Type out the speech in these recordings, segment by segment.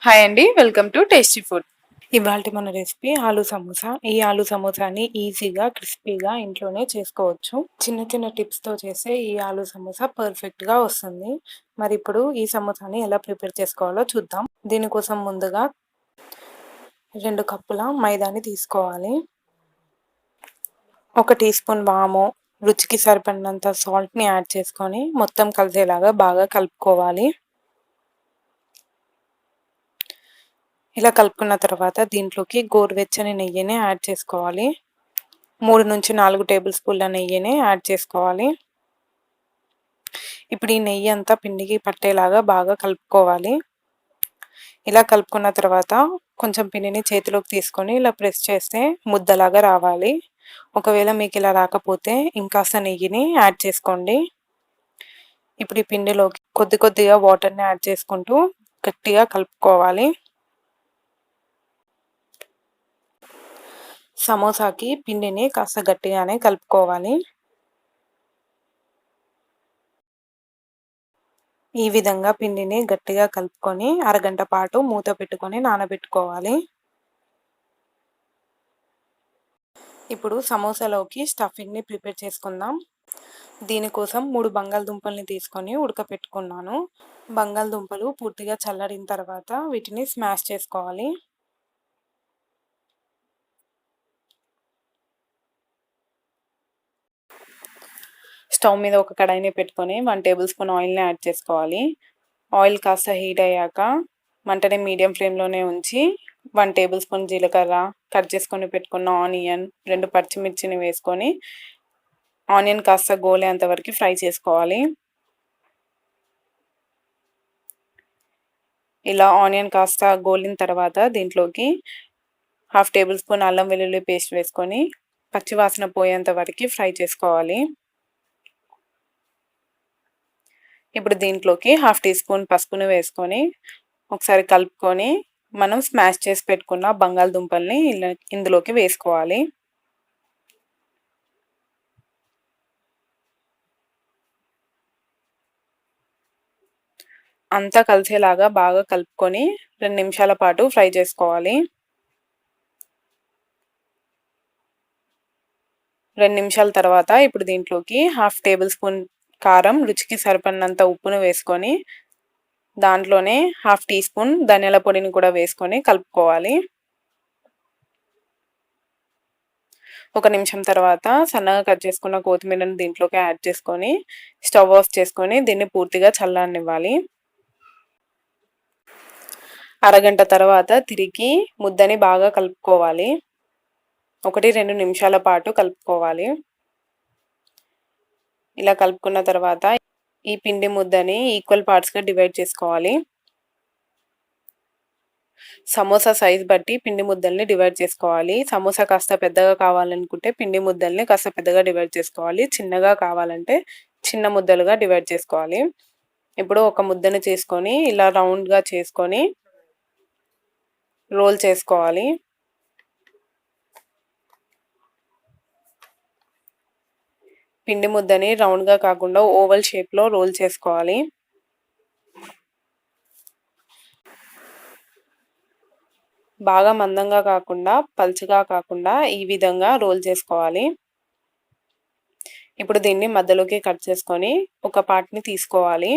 Hi అండి, welcome to tasty food. ఇవాళ మన రెసిపీ ఆలూ సమోసా. ఈ ఆలూ సమోసాని ఈజీగా క్రిస్పీగా ఇంట్లోనే చేసుకోవచ్చు. చిన్న చిన్న టిప్స్తో చేసే ఈ ఆలూ సమోసా పర్ఫెక్ట్గా వస్తుంది. మరి ఇప్పుడు ఈ సమోసాని ఎలా ప్రిపేర్ చేసుకోవాలో చూద్దాం. దీనికోసం ముందుగా 2 కప్పుల మైదాని తీసుకోవాలి. 1 టీ స్పూన్ వాము, రుచికి సరిపడినంత సాల్ట్ని యాడ్ చేసుకొని మొత్తం కలిసేలాగా బాగా కలుపుకోవాలి. ఇలా కలుపుకున్న తర్వాత దీంట్లోకి గోరువెచ్చని నెయ్యిని యాడ్ చేసుకోవాలి. 3-4 టేబుల్ స్పూన్ల నెయ్యిని యాడ్ చేసుకోవాలి. ఇప్పుడు ఈ నెయ్యి అంతా పిండికి పట్టేలాగా బాగా కలుపుకోవాలి. ఇలా కలుపుకున్న తర్వాత కొంచెం పిండిని చేతిలోకి తీసుకొని ఇలా ప్రెస్ చేస్తే ముద్దలాగా రావాలి. ఒకవేళ మీకు ఇలా రాకపోతే ఇంకాస్త నెయ్యిని యాడ్ చేసుకోండి. ఇప్పుడు ఈ పిండిలోకి కొద్దిగా వాటర్ని యాడ్ చేసుకుంటూ గట్టిగా కలుపుకోవాలి. సమోసాకి పిండిని కాస్త గట్టిగానే కలుపుకోవాలి. ఈ విధంగా పిండిని గట్టిగా కలుపుకొని అరగంట పాటు మూత పెట్టుకొని నానబెట్టుకోవాలి. ఇప్పుడు సమోసాలోకి స్టఫింగ్ని ప్రిపేర్ చేసుకుందాం. దీనికోసం 3 బంగాళదుంపల్ని తీసుకొని ఉడకపెట్టుకున్నాను. బంగాళదుంపలు పూర్తిగా చల్లారిన తర్వాత వీటిని స్మాష్ చేసుకోవాలి. స్టవ్ మీద ఒక కడాయిని పెట్టుకొని 1 టేబుల్ స్పూన్ ఆయిల్ని యాడ్ చేసుకోవాలి. ఆయిల్ కాస్త హీట్ అయ్యాక మంటని మీడియం ఫ్లేమ్లోనే ఉంచి 1 టేబుల్ స్పూన్ జీలకర్ర, కట్ చేసుకొని పెట్టుకున్న ఆనియన్, 2 పచ్చిమిర్చిని వేసుకొని ఆనియన్ కాస్త గోలేంత వరకు ఫ్రై చేసుకోవాలి. ఇలా ఆనియన్ కాస్త గోలిన తర్వాత దీంట్లోకి 1/2 టేబుల్ స్పూన్ అల్లం వెల్లుల్లి పేస్ట్ వేసుకొని పచ్చివాసన పోయేంత వరకు ఫ్రై చేసుకోవాలి. ఇప్పుడు దీంట్లోకి 1/2 టీ స్పూన్ పసుపును వేసుకొని ఒకసారి కలుపుకొని మనం స్మాష్ చేసి పెట్టుకున్న బంగాళదుంపల్ని ఇందులోకి వేసుకోవాలి. అంతా కలిసేలాగా బాగా కలుపుకొని 2 నిమిషాల పాటు ఫ్రై చేసుకోవాలి. 2 నిమిషాల తర్వాత ఇప్పుడు దీంట్లోకి 1/2 టేబుల్ స్పూన్ కారం, రుచికి సరిపడినంత ఉప్పును వేసుకొని దాంట్లోనే 1/2 టీ స్పూన్ ధనియాల పొడిని కూడా వేసుకొని కలుపుకోవాలి. 1 నిమిషం తర్వాత సన్నగా కట్ చేసుకున్న కొత్తిమీరని దీంట్లోకి యాడ్ చేసుకొని స్టవ్ ఆఫ్ చేసుకొని దీన్ని పూర్తిగా చల్లనివ్వాలి. అరగంట తర్వాత తిరిగి ముద్దని బాగా కలుపుకోవాలి. 1-2 నిమిషాల పాటు కలుపుకోవాలి. ఇలా కలుపుకున్న తర్వాత ఈ పిండి ముద్దని ఈక్వల్ పార్ట్స్గా డివైడ్ చేసుకోవాలి. సమోసా సైజ్ బట్టి పిండి ముద్దల్ని డివైడ్ చేసుకోవాలి. సమోసా కాస్త పెద్దగా కావాలనుకుంటే పిండి ముద్దల్ని కాస్త పెద్దగా డివైడ్ చేసుకోవాలి. చిన్నగా కావాలంటే చిన్న ముద్దలుగా డివైడ్ చేసుకోవాలి. ఇప్పుడు ఒక ముద్దను చేసుకొని ఇలా రౌండ్గా చేసుకొని రోల్ చేసుకోవాలి. పిండి ముద్దని రౌండ్గా కాకుండా ఓవల్ షేప్లో రోల్ చేసుకోవాలి. బాగా మందంగా కాకుండా పల్చగా కాకుండా ఈ విధంగా రోల్ చేసుకోవాలి. ఇప్పుడు దీన్ని మధ్యలోకి కట్ చేసుకొని ఒక పార్ట్ని తీసుకోవాలి.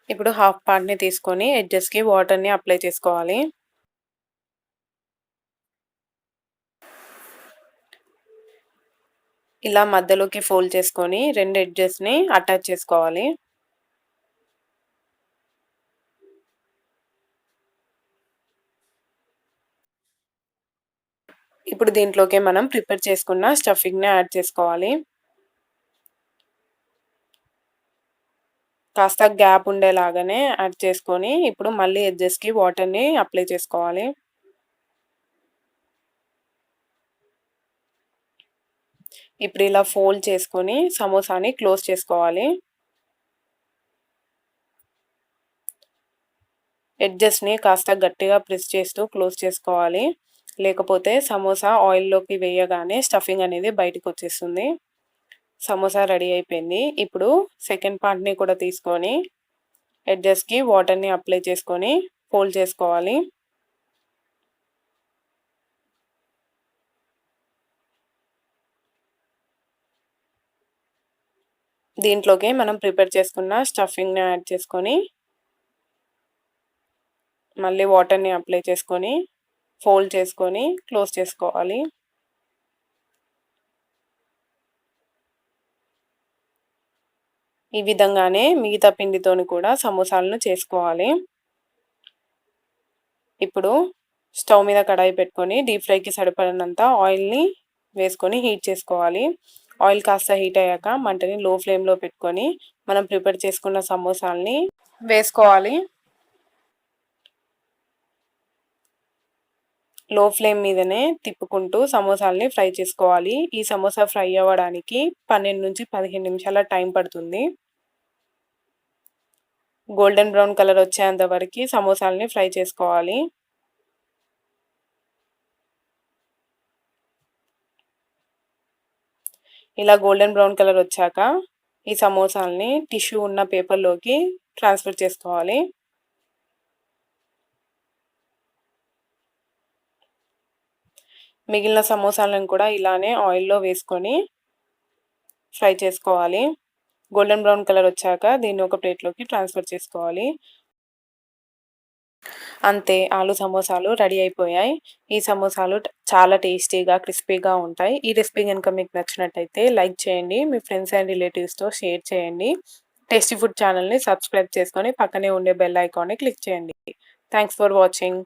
ఇప్పుడు హాఫ్ పార్ట్ని తీసుకొని ఎడ్జెస్కి వాటర్ని అప్లై చేసుకోవాలి. ఇలా మధ్యలోకి ఫోల్డ్ చేసుకొని 2 ఎడ్జెస్ని అటాచ్ చేసుకోవాలి. ఇప్పుడు దీంట్లోకి మనం ప్రిపేర్ చేసుకున్న స్టఫింగ్ని యాడ్ చేసుకోవాలి. కాస్త గ్యాప్ ఉండేలాగానే యాడ్ చేసుకొని ఇప్పుడు మళ్ళీ ఎడ్జెస్కి వాటర్ని అప్లై చేసుకోవాలి. ఇప్పుడు ఇలా ఫోల్డ్ చేసుకొని సమోసాని క్లోజ్ చేసుకోవాలి. ఎడ్జెస్ని కాస్త గట్టిగా ప్రెస్ చేస్తూ క్లోజ్ చేసుకోవాలి. లేకపోతే సమోసా ఆయిల్లోకి వేయగానే స్టఫింగ్ అనేది బయటకు వచ్చేస్తుంది. సమోసా రెడీ అయిపోయింది. ఇప్పుడు సెకండ్ పార్ట్‌ని కూడా తీసుకొని ఎడ్జెస్‌కి వాటర్‌ని అప్లై చేసుకొని ఫోల్డ్ చేసుకోవాలి. దీంట్లోకి మనం ప్రిపేర్ చేసుకున్న స్టఫింగ్‌ని యాడ్ చేసుకొని మళ్ళీ వాటర్‌ని అప్లై చేసుకొని ఫోల్డ్ చేసుకొని క్లోజ్ చేసుకోవాలి. ఈ విధంగానే మిగతా పిండితోని కూడా సమోసాలను చేసుకోవాలి. ఇప్పుడు స్టవ్ మీద కడాయి పెట్టుకొని డీప్ ఫ్రైకి సరిపడినంత ఆయిల్‌ని వేసుకొని హీట్ చేసుకోవాలి. ఆయిల్ కాస్త హీట్ అయ్యాక మంటని లో ఫ్లేమ్‌లో పెట్టుకొని మనం ప్రిపేర్ చేసుకున్న సమోసాల్ని వేసుకోవాలి. లో ఫ్లేమ్ మీదనే తిప్పుకుంటూ సమోసాల్ని ఫ్రై చేసుకోవాలి. ఈ సమోసా ఫ్రై అవ్వడానికి 12-15 నిమిషాల టైం పడుతుంది. గోల్డెన్ బ్రౌన్ కలర్ వచ్చేంత వరకి సమోసాల్ని ఫ్రై చేసుకోవాలి. ఇలా గోల్డెన్ బ్రౌన్ కలర్ వచ్చాక ఈ సమోసాల్ని టిష్యూ ఉన్న పేపర్‌లోకి ట్రాన్స్‌ఫర్ చేసుకోవాలి. మిగిలిన సమోసాలను కూడా ఇలానే ఆయిల్‌లో వేసుకొని ఫ్రై చేసుకోవాలి. గోల్డెన్ బ్రౌన్ కలర్ వచ్చాక దీన్ని ఒక ప్లేట్‌లోకి ట్రాన్స్‌ఫర్ చేసుకోవాలి. అంతే ఆలు సమోసాలు రెడీ అయిపోయాయి. ఈ సమోసాలు చాలా టేస్టీగా, క్రిస్పీగా ఉంటాయి. ఈ రెసిపీ గనుక మీకు నచ్చినట్టయితే లైక్ చేయండి. మీ ఫ్రెండ్స్ అండ్ రిలేటివ్స్‌తో షేర్ చేయండి. టేస్టీ ఫుడ్ ఛానల్‌ని సబ్స్క్రైబ్ చేసుకొని పక్కనే ఉండే బెల్ ఐకాన్‌ని క్లిక్ చేయండి. Thanks for watching.